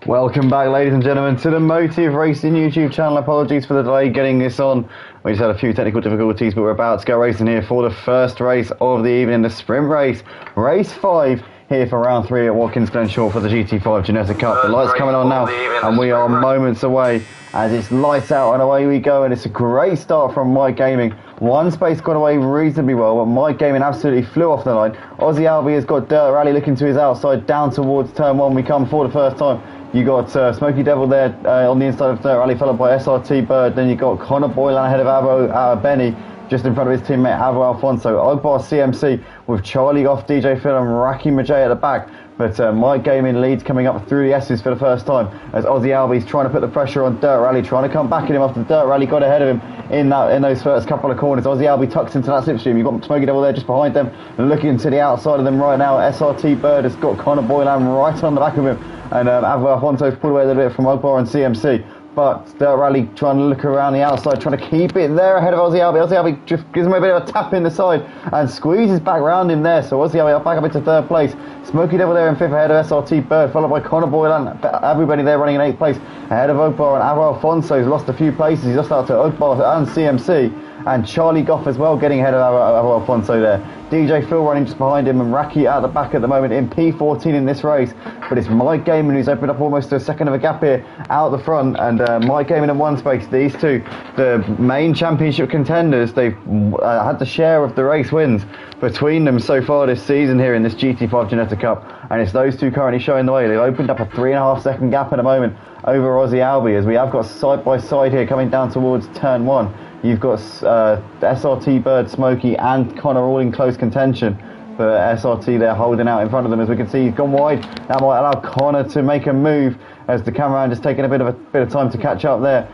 Welcome back, ladies and gentlemen, to the Motive Racing YouTube channel. Apologies for the delay getting this on. We just had a few technical difficulties, but we're about to go racing here for the first race of the evening, the sprint race. Race 5 here for round 3 at Watkins Glen for the GT5 Ginetta Cup. The lights coming on now, and we are moments away as it's lights out and away we go. And it's a great start from Mike Gaming. One space got away reasonably well, but Mike Gaming absolutely flew off the line. Aussie Albie has got Dirt Rally looking to his outside, down towards turn 1. We come for the first time. You got Smoky Devil there on the inside of Dirt Rally, followed by SRT Bird. Then you got Connor Boylan ahead of Avo Benny, just in front of his teammate Avo Alfonso. Ogbar CMC with Charlie Goff, DJ Phil and Raki Majay at the back. But Mike Gaming leads coming up through the S's for the first time as Aussie Albie's trying to put the pressure on Dirt Rally, trying to come back at him after Dirt Rally got ahead of him in those first couple of corners. Aussie Albie tucks into that slipstream. You've got Smoky Devil there just behind them, looking to the outside of them right now. SRT Bird has got Connor Boylan right on the back of him, and Avo Alfonso's pulled away a little bit from Ogbar and CMC. But Dirt Rally trying to look around the outside, trying to keep it there ahead of Aussie Albie. Aussie Albie just gives him a bit of a tap in the side and squeezes back round him there. So Aussie Albie back up into third place. Smoky Devil there in fifth ahead of SRT Bird, followed by Connor Boylan. Everybody there running in eighth place ahead of Ogbar and Avo Alfonso. He's lost a few places. He's lost out to Ogbar and CMC. And Charlie Goff as well getting ahead of Avo Alfonso there. DJ Phil running just behind him and Raki at the back at the moment in P14 in this race. But it's Mike Gaming who's opened up almost a second of a gap here out the front. And Mike Gaming in one space. These two, the main championship contenders, they've had the share of the race wins between them so far this season here in this GT5 Ginetta Cup. And it's those two currently showing the way. They've opened up a 3.5 second gap at the moment over Aussie Albie, as we have got side by side here coming down towards turn 1. You've got SRT Bird, Smokey and Connor all in close contention, but SRT there holding out in front of them. As we can see, he's gone wide. That might allow Connor to make a move as the cameraman just taking a bit of time to catch up there.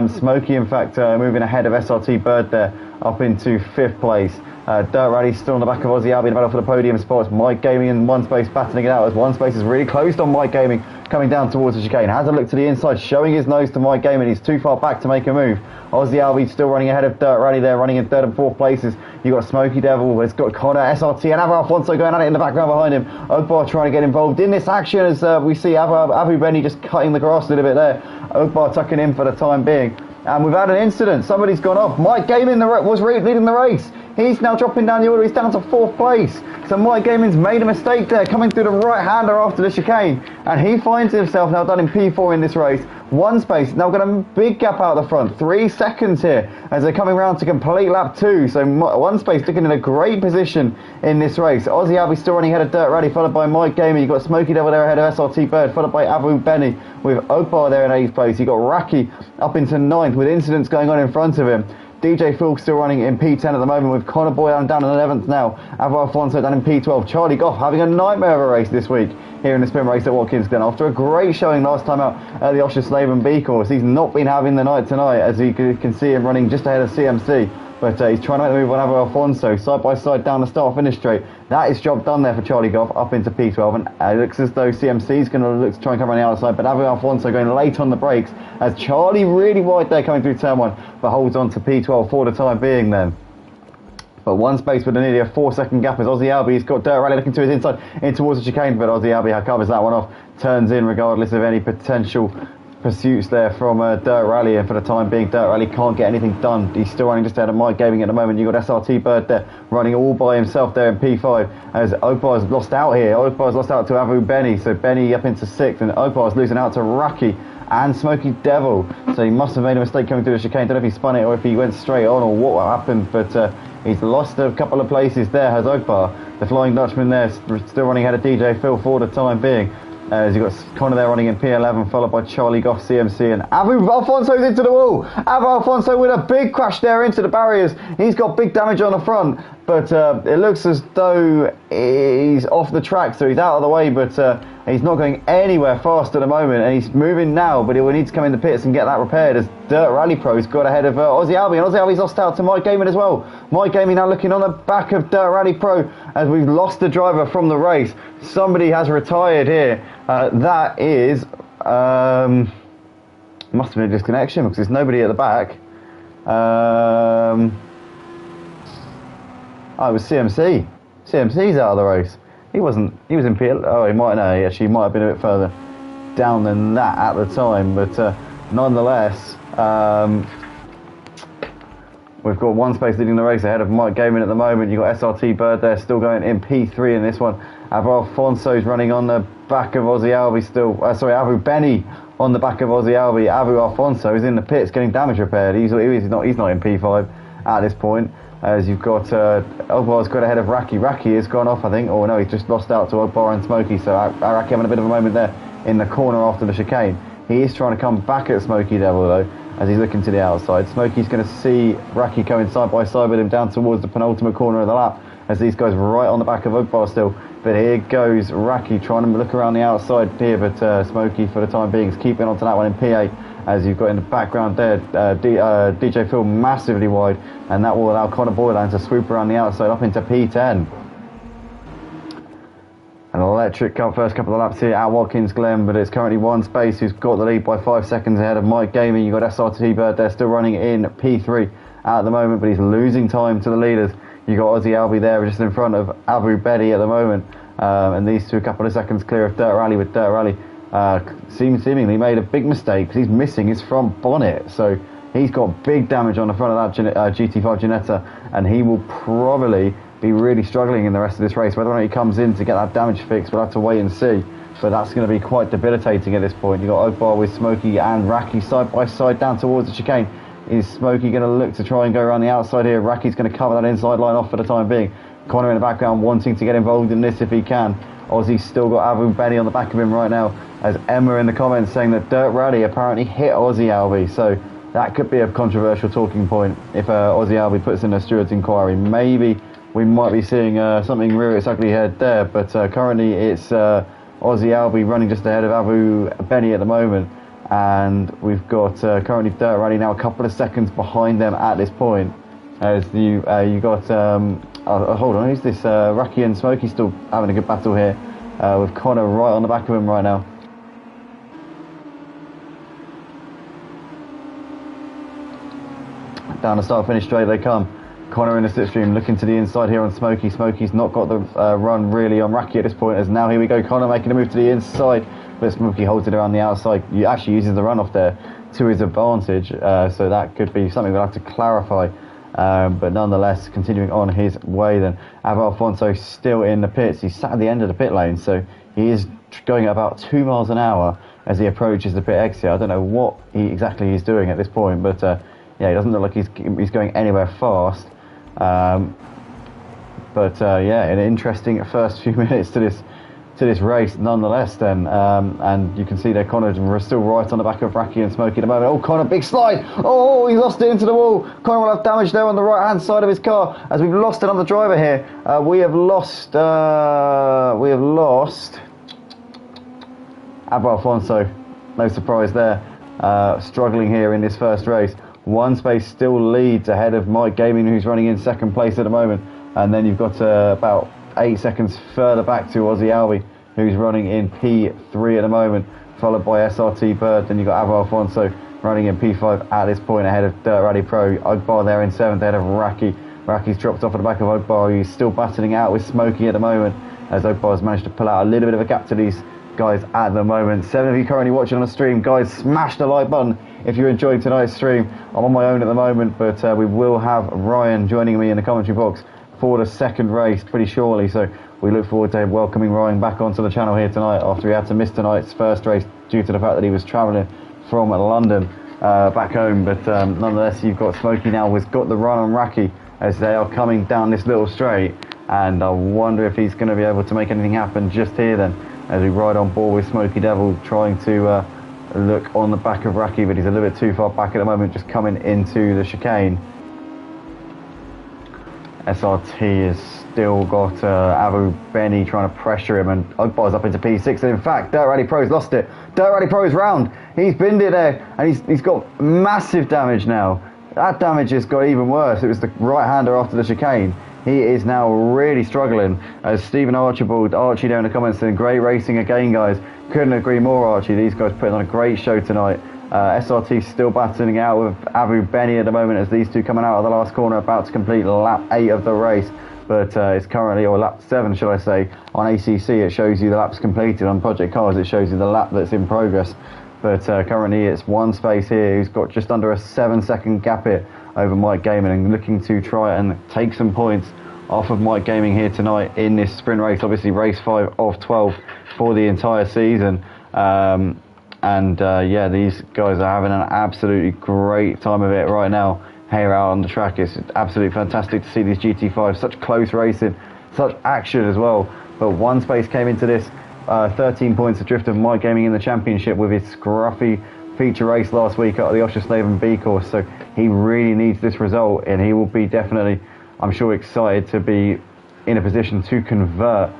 Smokey, in fact, moving ahead of SRT Bird there up into 5th place. Dirt Rally still on the back of Aussie Albie in the battle for the podium spots. Mike Gaming in one space battling it out as one space is really closed on Mike Gaming coming down towards the chicane. Has a look to the inside, showing his nose to Mike Gaming. He's too far back to make a move. Aussie Albie still running ahead of Dirt Rally there, running in 3rd and 4th places. You've got Smoky Devil, it's got Connor, SRT and Avo Alfonso going at it in the background behind him. Ogbar trying to get involved in this action as we see Abu Benny just cutting the grass a little bit there. Ogbar tucking in for the time being. And we've had an incident. Somebody's gone off. Mike Gaming was leading the race. He's now dropping down the order. He's down to 4th place. So Mike Gaming's made a mistake there, coming through the right-hander after the chicane. And he finds himself now done in P4 in this race. One space. Now got a big gap out the front. 3 seconds here as they're coming round to complete lap 2. So one space looking in a great position in this race. Aussie Albie still running ahead of Dirt Rally, followed by Mike Gaming. You've got Smoky Devil there ahead of SRT Bird, followed by Abu Benny with Ogbar there in 8th place. You've got Raki up into 9th with incidents going on in front of him. DJ Phil still running in P10 at the moment with Connor Boylan down in 11th now. Avo Alfonso down in P12. Charlie Goff having a nightmare of a race this week here in the sprint race at Watkins Glen. After a great showing last time out at the Oschersleben B course, he's not been having the night tonight, as you can see him running just ahead of CMC. But he's trying to make the move on Avo Alfonso, side by side down the start-finish straight. That is job done there for Charlie Goff, up into P12. And it looks as though CMC is going to look to try and come around the outside, but Avo Alfonso going late on the brakes, as Charlie really wide there coming through turn 1, but holds on to P12 for the time being then. But one space with nearly a 4-second gap as Aussie Albie's got Dirt Rally looking to his inside, in towards the chicane, but Aussie Albie covers that one off, turns in regardless of any potential pursuits there from Dirt Rally, and for the time being Dirt Rally can't get anything done. He's still running just ahead of Mike Gaming at the moment. You've got SRT Bird there running all by himself there in P5 as Ogbar's lost out here. Ogbar's lost out to Abu Benny, so Benny up into 6th and Ogbar's losing out to Raki and Smoky Devil. So he must have made a mistake coming through the chicane. Don't know if he spun it or if he went straight on or what happened, but he's lost a couple of places there, has Ogbar. The Flying Dutchman there still running ahead of DJ Phil for the time being. As you've got Connor there running in P11, followed by Charlie Goff, CMC, and Avo Alfonso's into the wall. Avo Alfonso with a big crash there into the barriers. He's got big damage on the front, but it looks as though he's off the track, so he's out of the way, but he's not going anywhere fast at the moment, and he's moving now, but he will need to come in the pits and get that repaired as Dirt Rally Pro's got ahead of Aussie Albie, and Aussie Albie's lost out to Mike Gaming as well. Mike Gaming now looking on the back of Dirt Rally Pro as we've lost the driver from the race. Somebody has retired here. That is must have been a disconnection because there's nobody at the back. Oh, it was CMC. CMC's out of the race. He was in PL. Oh, he might know. Actually, he might have been a bit further. down than that at the time, but nonetheless, we've got one space leading the race ahead of Mike Gaming at the moment. You've got SRT Bird there still going in P3 in this one. Alfonso's running on the back of Aussie Albi still. Abu Benny on the back of Aussie Albi. Abu Alfonso is in the pits getting damage repaired. He's not in P5 at this point. As you've got Ogbar's got ahead of Raki. Raki has gone off, I think. Oh no, he's just lost out to Ogbar and Smokey. So Raki having a bit of a moment there in the corner after the chicane. He is trying to come back at Smokey Devil though, as he's looking to the outside. Smokey's going to see Raki going side by side with him down towards the penultimate corner of the lap, as these guys right on the back of Ogbar still. But here goes Raki trying to look around the outside here, but Smokey for the time being is keeping on to that one in P8. As you've got in the background there, DJ Phil massively wide, and that will allow Connor Boylan to swoop around the outside up into P10. An electric first couple of laps here at Watkins Glen, but it's currently one space who's got the lead by 5 seconds ahead of Mike Gaming. You've got SRT Bird there still running in P3 at the moment, but he's losing time to the leaders. You've got Aussie Albi there just in front of Abu Bedi at the moment, and these two a couple of seconds clear of Dirt Rally, with Dirt Rally seemingly made a big mistake because he's missing his front bonnet, so he's got big damage on the front of that GT5 Ginetta, and he will probably be really struggling in the rest of this race. Whether or not he comes in to get that damage fixed, we'll have to wait and see, but that's going to be quite debilitating at this point. You've got Ogbar with Smokey and Raki side by side down towards the chicane. Is Smokey going to look to try and go around the outside here? Raki's going to cover that inside line off for the time being. Connor in the background wanting to get involved in this if he can. Aussie's still got Abu Benny on the back of him right now, as Emma in the comments saying that Dirt Rally apparently hit Aussie Albi, so that could be a controversial talking point if Aussie Albi puts in a steward's inquiry. Maybe we might be seeing something rear its ugly head there, but currently it's Aussie Albi running just ahead of Abu Benny at the moment, and we've got currently Dirt Rally now a couple of seconds behind them at this point. As you got hold on, who's this? Raki and Smokey still having a good battle here, with Connor right on the back of him right now. Down the start finish straight they come. Connor in the slipstream looking to the inside here on Smokey. Smokey's not got the run really on Raki at this point, as now here we go, Connor making a move to the inside, but Smokey holds it around the outside. He actually uses the runoff there to his advantage, so that could be something we'll have to clarify. But nonetheless, continuing on his way then. Alfonso still in the pits. He's sat at the end of the pit lane, so he is going at about 2 miles an hour as he approaches the pit exit. I don't know what exactly he's doing at this point, but yeah, he doesn't look like he's going anywhere fast. Yeah, an interesting first few minutes to this race nonetheless then, and you can see there Connor still right on the back of Raki and Smokey at the moment. Oh, Connor, big slide! Oh, he lost it into the wall. Connor will have damage there on the right hand side of his car, as we've lost another driver here. We have lost Abu Alfonso, no surprise there, struggling here in this first race. One space still leads ahead of Mike Gaming, who's running in second place at the moment, and then you've got about 8 seconds further back to Aussie Albi, who's running in P3 at the moment, followed by SRT Bird. Then you've got Abu Alfonso running in P5 at this point ahead of Dirt Rally Pro. Ogbar there in 7th ahead of Raki. Raki's dropped off at the back of Ogbar. He's still battling out with Smokey at the moment, as Ogbar's managed to pull out a little bit of a gap to these guys at the moment. 7 of you currently watching on the stream, guys, smash the like button if you're enjoying tonight's stream. I'm on my own at the moment, but we will have Ryan joining me in the commentary box for the second race pretty shortly, so we look forward to welcoming Ryan back onto the channel here tonight after he had to miss tonight's first race due to the fact that he was travelling from London back home. But nonetheless, you've got Smokey now who's got the run on Raki as they are coming down this little straight, and I wonder if he's going to be able to make anything happen just here then, as we ride on board with Smokey Devil trying to look on the back of Raki, but he's a little bit too far back at the moment, just coming into the chicane. SRT has still got Abu Benny trying to pressure him, and Ogbar's up into P6, and in fact Dirt Rally Pro's lost it. Dirt Rally Pro's round, he's binned it there, and he's got massive damage now. That damage has got even worse. It was the right-hander after the chicane. He is now really struggling, as Stephen Archibald, Archie there in the comments saying, great racing again guys. Couldn't agree more, Archie. These guys putting on a great show tonight. SRT still battling out with Abu Benny at the moment, as these two coming out of the last corner about to complete lap 8 of the race. but it's currently, or lap 7 should I say, on ACC it shows you the laps completed. On Project Cars it shows you the lap that's in progress, but currently it's one space here who's got just under a 7-second gap here over Mike Gaiman, and looking to try and take some points off of Mike Gaming here tonight in this sprint race. Obviously race 5 of 12 for the entire season, yeah, these guys are having an absolutely great time of it right now here out on the track. It's absolutely fantastic to see these GT5, such close racing, such action as well. But one space came into this, 13 points adrift of Mike Gaming in the championship with his scruffy feature race last week at the Oschersleben B course, so he really needs this result, and he will be definitely, I'm sure, excited to be in a position to convert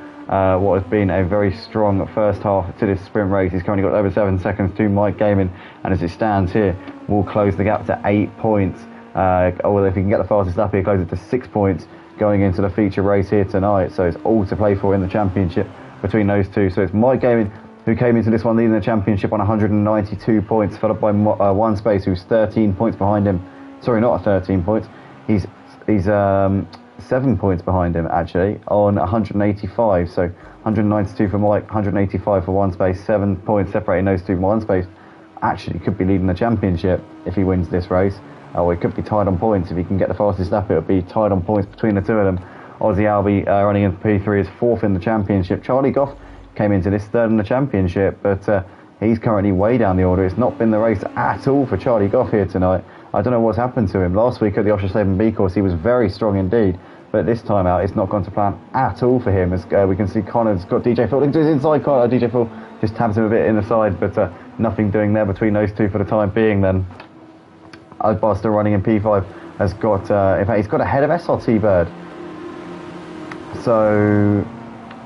what has been a very strong first half to this sprint race. He's currently got over 7 seconds to Mike Gaiman, and as it stands here, will close the gap to 8 points. Or if he can get the fastest lap here, close it to 6 points going into the feature race here tonight. So it's all to play for in the championship between those two. So it's Mike Gaiman who came into this one leading the championship on 192 points, followed by one space who's 13 points behind him. Sorry, not 13 points. He's 7 points behind him actually on 185. So 192 for Mike, 185 for one space, 7 points separating those two from one space. Actually could be leading the championship if he wins this race. Or it could be tied on points. If he can get the fastest lap, it would be tied on points between the two of them. Aussie Albie running in P3 is 4th in the championship. Charlie Goff came into this 3rd in the championship, but he's currently way down the order. It's not been the race at all for Charlie Goff here tonight. I don't know what's happened to him. Last week at the Oschersleben B course, he was very strong indeed, but this time out, it's not gone to plan at all for him. As we can see, Connor's got DJ Phil into his inside corner. DJ Phil just tabs him a bit in the side, but nothing doing there between those two for the time being then. Ogbar still running in P5 has got, in fact, he's got ahead of SRT Bird. So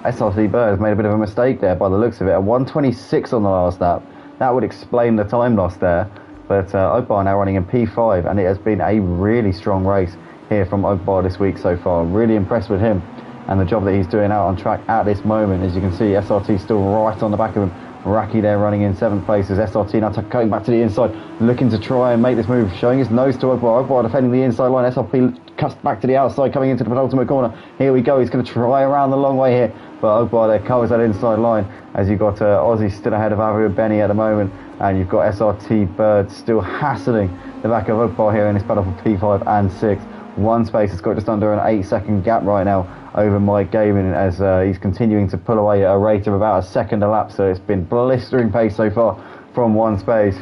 SRT Bird has made a bit of a mistake there by the looks of it. At 126 on the last lap. That would explain the time loss there. But Ogbar now running in P5, and it has been a really strong race here from Ogbar this week so far. Really impressed with him and the job that he's doing out on track at this moment. As you can see, SRT still right on the back of him. Raki there running in 7th place as SRT now going back to the inside, looking to try and make this move, showing his nose to Ogbar. Ogbar defending the inside line. SRT cuts back to the outside, coming into the penultimate corner. Here we go. He's going to try around the long way here, but Ogbar there covers that inside line. As you've got Aussie still ahead of Avu Benny at the moment, and you've got SRT Bird still hassling the back of Ogbar here in this battle for P5 and 6. One space has got just under an 8-second gap right now over Mike Gaiman as he's continuing to pull away at a rate of about a second a lap. So it's been blistering pace so far from one space.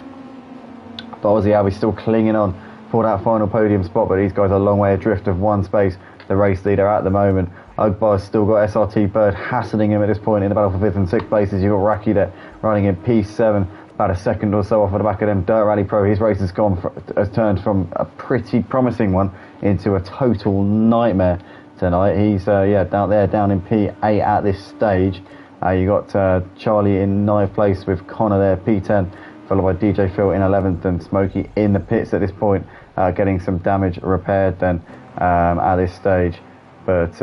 But Aussie Albie still clinging on for that final podium spot, but these guys are a long way adrift of one space, the race leader at the moment. Ogbar's still got SRT Bird hassling him at this point in the battle for 5th and 6th places. You've got Raki there running in P7, about a second or so off of the back of them. Dirt Rally Pro, his race has turned from a pretty promising one into a total nightmare tonight. He's down in P8 at this stage. You got Charlie in 9th place with Connor there, P10, followed by DJ Phil in 11th, and Smokey in the pits at this point, getting some damage repaired then at this stage. But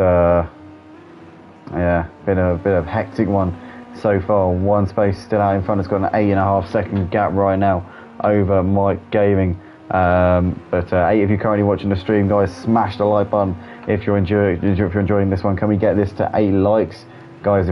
yeah, been a bit of hectic one so far. One space still out in front. It's got an 8.5-second gap right now over Mike Gaming. But 8 of you currently watching the stream, guys, smash the like button if you're enjoying this one. Can we get this to 8 likes, guys?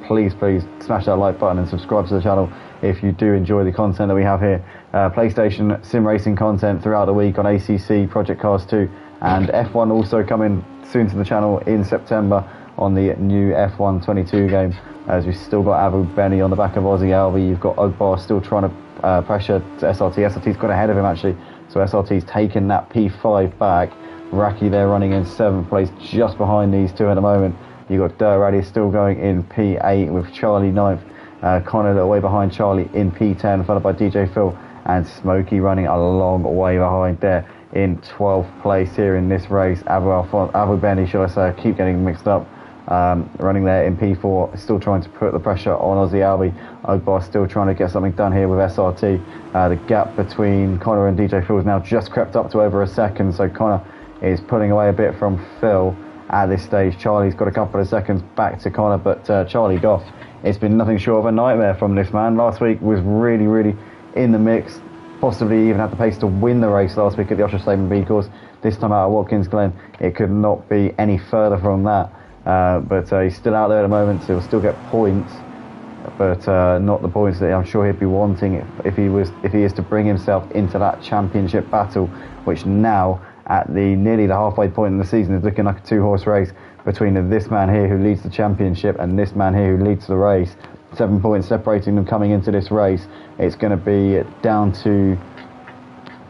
Please smash that like button and subscribe to the channel if you do enjoy the content that we have here. PlayStation sim racing content throughout the week on ACC, Project Cars 2, and F1 also coming soon to the channel in September on the new F1 22 game. As we've still got Avu Benny on the back of Aussie Albie. You've got Ogbar still trying to pressure to SRT. SRT's got ahead of him actually, so SRT's taken that P5 back. Raki there running in 7th place, just behind these two at the moment. You've got Dirt Rally still going in P8 with Charlie 9th. Connor a little way behind Charlie in P10, followed by DJ Phil, and Smokey running a long way behind there in 12th place here in this race. Avu Benny, should I say, I keep getting mixed up. Running there in P4, still trying to put the pressure on Aussie Albie. Ogbar still trying to get something done here with SRT. The gap between Connor and DJ Phil has now just crept up to over a second, so Connor is pulling away a bit from Phil at this stage. Charlie's got a couple of seconds back to Connor, but Charlie Goff, it's been nothing short of a nightmare from this man. Last week was really in the mix, possibly even had the pace to win the race last week at the Oschersleben B course. this time out of Watkins Glen. It could not be any further from that. But he's still out there at the moment, so he'll still get points, but not the points that I'm sure he'd be wanting if he is to bring himself into that championship battle, which now at nearly the halfway point in the season is looking like a 2-horse race between this man here who leads the championship and this man here who leads the race. 7 points separating them coming into this race. It's going to be down to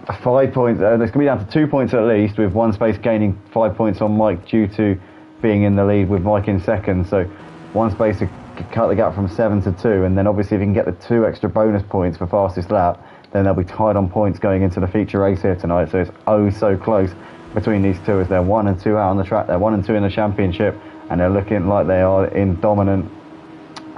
5 points. It's going to be down to 2 points at least, with one space gaining 5 points on Mike due to being in the lead with Mike in second. So one space to cut the gap from 7 to 2, and then obviously if you can get the 2 extra bonus points for fastest lap, then they'll be tied on points going into the feature race here tonight. So it's oh so close between these two, as they're 1 and 2 out on the track. They're 1 and 2 in the championship, and they're looking like they are in dominant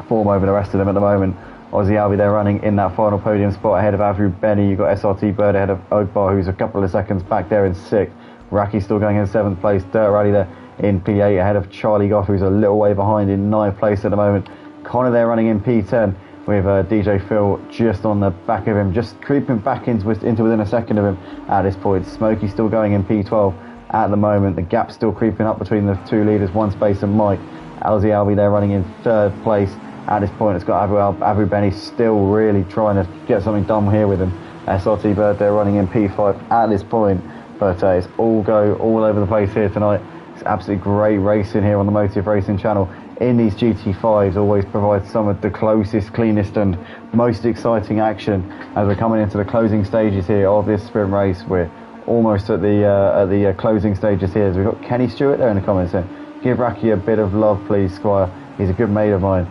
form over the rest of them at the moment. Aussie Albi, they're running in that final podium spot ahead of Avru Benny. You've got SRT Bird ahead of Ogbar, who's a couple of seconds back there in 6th. Raki still going in 7th place. Dirt Rally there in P8 ahead of Charlie Goff, who's a little way behind in 9th place at the moment. Connor there running in P10 with DJ Phil just on the back of him, just creeping back into within a second of him at this point. Smokey still going in P12 at the moment. The gap's still creeping up between the 2 leaders, 1 space and Mike. Alzi Albi there running in 3rd place at this point. It's got Avru Benny still really trying to get something done here with him. SRT Bird there running in P5 at this point, but it's all over the place here tonight. It's absolutely great racing here on the Motive Racing channel. In these GT5s always provides some of the closest, cleanest and most exciting action as we're coming into the closing stages here of this sprint race. We're almost at the closing stages here. So we've got Kenny Stewart there in the comments saying, give Raki a bit of love please, Squire. He's a good mate of mine.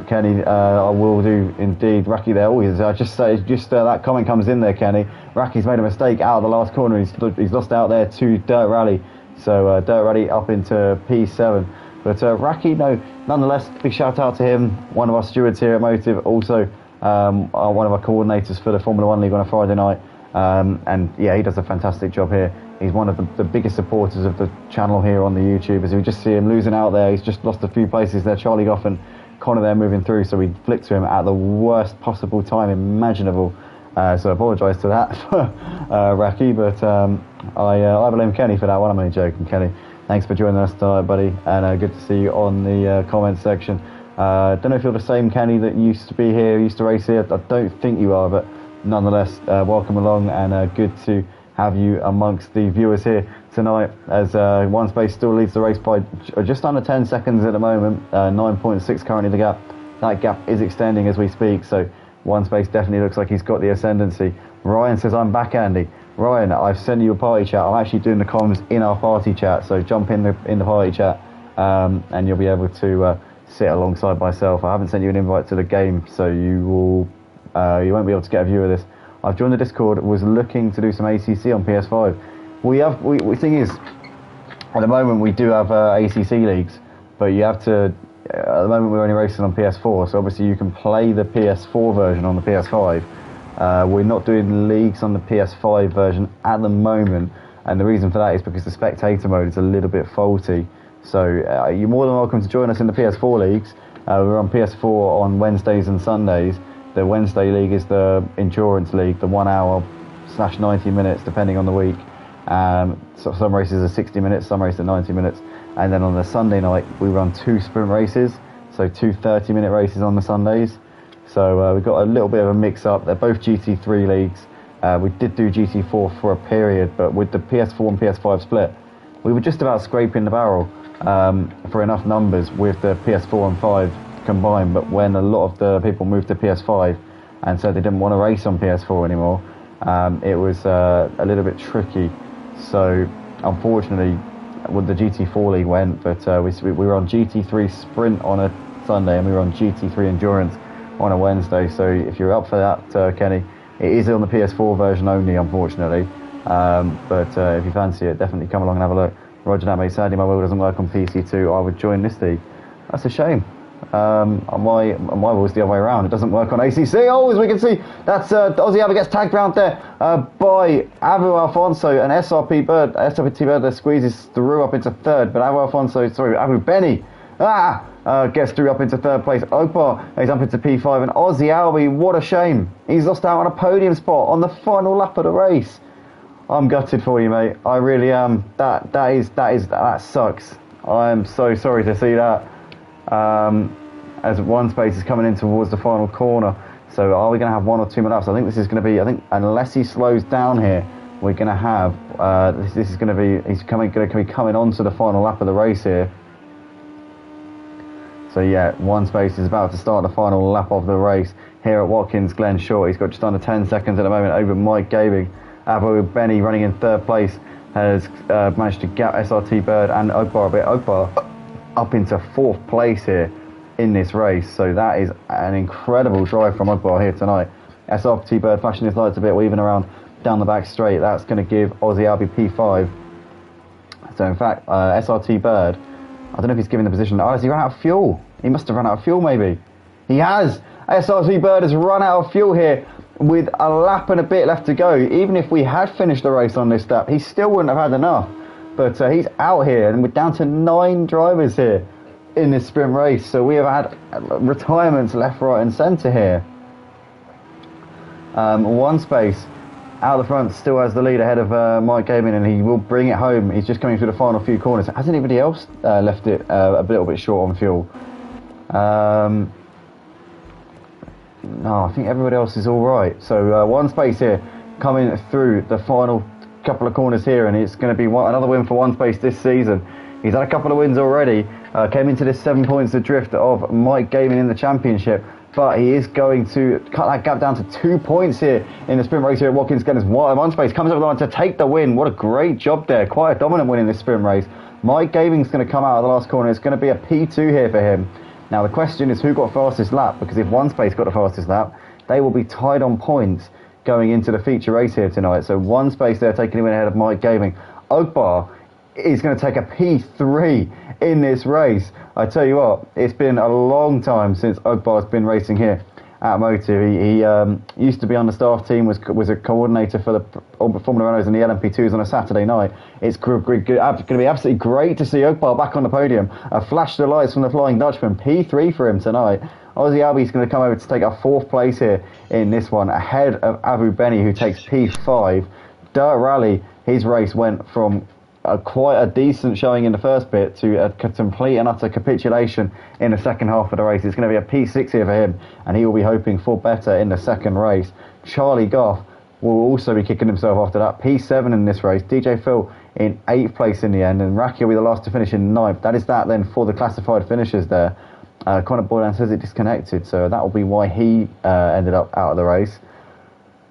Kenny, I will do indeed. Raki there always, that comment comes in there, Kenny. Raki's made a mistake out of the last corner. He's lost out there to Dirt Rally. So Dirt Rally up into P7. But Raki, nonetheless, big shout out to him, one of our stewards here at Motive, also one of our coordinators for the Formula 1 League on a Friday night. And yeah, he does a fantastic job here. He's one of the biggest supporters of the channel here on the YouTube, as we just see him losing out there. He's just lost a few places there. Charlie Goff and Connor there moving through, so we flicked to him at the worst possible time imaginable. So I apologise to that, Raki, but I blame Kenny for that one. I'm only joking, Kenny. Thanks for joining us tonight, buddy, and good to see you on the comments section. Don't know if you're the same Kenny that used to be here, used to race here. I don't think you are, but nonetheless, welcome along, and good to have you amongst the viewers here tonight, as one space still leads the race by just under 10 seconds at the moment. 9.6 currently the gap. That gap is extending as we speak, so one space definitely looks like he's got the ascendancy. Ryan says, I'm back, Andy. Ryan, I've sent you a party chat. I'm actually doing the comms in our party chat, so jump in the party chat, and you'll be able to sit alongside myself. I haven't sent you an invite to the game, so you won't be able to get a view of this. I've joined the Discord, was looking to do some ACC on PS5. The thing is, at the moment we do have ACC leagues, but you have to, at the moment we're only racing on PS4, so obviously you can play the PS4 version on the PS5. We're not doing leagues on the PS5 version at the moment, and the reason for that is because the spectator mode is a little bit faulty. So you're more than welcome to join us in the PS4 leagues. We're on PS4 on Wednesdays and Sundays. The Wednesday league is the endurance league, the 1 hour / 90 minutes depending on the week. So some races are 60 minutes, some races are 90 minutes. And then on the Sunday night we run 2 sprint races, so 2 30-minute races on the Sundays. So we've got a little bit of a mix-up. They're both GT3 leagues. We did do GT4 for a period, but with the PS4 and PS5 split, we were just about scraping the barrel for enough numbers with the PS4 and 5 combined. But when a lot of the people moved to PS5 and said they didn't want to race on PS4 anymore, it was a little bit tricky. So unfortunately, well, the GT4 league went, but we were on GT3 Sprint on a Sunday and we were on GT3 Endurance on a Wednesday. So if you're up for that, Kenny, it is on the PS4 version only, unfortunately. But if you fancy it, definitely come along and have a look. Roger that, mate. Sadly, my wheel doesn't work on PC2. I would join this league. That's a shame. My wheel's the other way around. It doesn't work on ACC. Oh, as we can see, that's Aussie Abbott gets tagged round there by Abu Alfonso and SRT Bird. There squeezes through up into 3rd, but Abu Benny gets through up into 3rd place. Opar is up into P5, and Aussie Albi, what a shame. He's lost out on a podium spot on the final lap of the race. I'm gutted for you, mate. I really am. That sucks. I'm so sorry to see that. As one space is coming in towards the final corner. So are we going to have 1 or 2 more laps? I think this is going to be, I think unless he slows down here, we're going to have, this is going to be, he's going to be coming on to the final lap of the race here. So yeah, one space is about to start the final lap of the race here at Watkins Glen short. He's got just under 10 seconds at the moment over Mike Gabing. Abu Benny running in 3rd place has managed to gap SRT Bird and Ogbar a bit. Ogbar up into 4th place here in this race. So that is an incredible drive from Ogbar here tonight. SRT Bird flashing his lights a bit, weaving around down the back straight. That's going to give Aussie Albi P5. So in fact, SRT Bird, I don't know if he's given the position. Oh, has he run out of fuel? He must have run out of fuel maybe. He has! SRT Bird has run out of fuel here with a lap and a bit left to go. Even if we had finished the race on this lap, he still wouldn't have had enough. But he's out here, and we're down to 9 drivers here in this sprint race. So we have had retirements left, right and centre here. One space out the front still has the lead ahead of Mike Gabing, and he will bring it home. He's just coming through the final few corners. Has anybody else left it a little bit short on fuel? No, I think everybody else is all right. So one space here coming through the final couple of corners here, and it's going to be another win for one space this season. He's had a couple of wins already. Came into this 7 points adrift of Mike Gabing in the championship, but he is going to cut that gap down to 2 points here in the sprint race here at Watkins Glen. One space comes over the line to take the win. What a great job there. Quite a dominant win in this sprint race. Mike Gabing's going to come out of the last corner. It's going to be a P2 here for him. Now the question is who got fastest lap, because if one space got the fastest lap, they will be tied on points going into the feature race here tonight. So one space there taking him in ahead of Mike Gabing. Ogbar is going to take a P3 in this race. I tell you what, it's been a long time since Ogbar's been racing here at Motive. He used to be on the staff team, was a coordinator for the Formula Renaults and the LMP2s on a Saturday night. It's going to be absolutely great to see Ogbar back on the podium. A flash the lights from the Flying Dutchman. P3 for him tonight. Aussie Albi's going to come over to take a 4th place here in this one, ahead of Abu Benny, who takes P5. Dirt Rally, his race went from quite a decent showing in the first bit to a complete and utter capitulation in the second half of the race. It's going to be a P6 here for him, and he will be hoping for better in the second race. Charlie Goff will also be kicking himself after that. P7 in this race. DJ Phil in 8th place in the end, and Raki will be the last to finish in 9th. That is that then for the classified finishers there. Conor Boylan says it disconnected, so that will be why he ended up out of the race.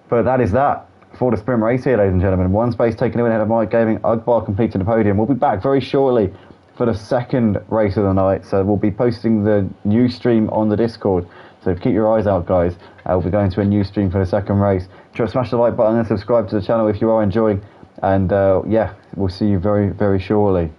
But that is that for the sprint race here, ladies and gentlemen. One space taken in ahead of Mike Gabing. Ogbar completing the podium. We'll be back very shortly for the second race of the night, so we'll be posting the new stream on the Discord. So keep your eyes out, guys. We'll be going to a new stream for the second race. Try to smash the like button and subscribe to the channel if you are enjoying. And yeah, we'll see you very, very shortly.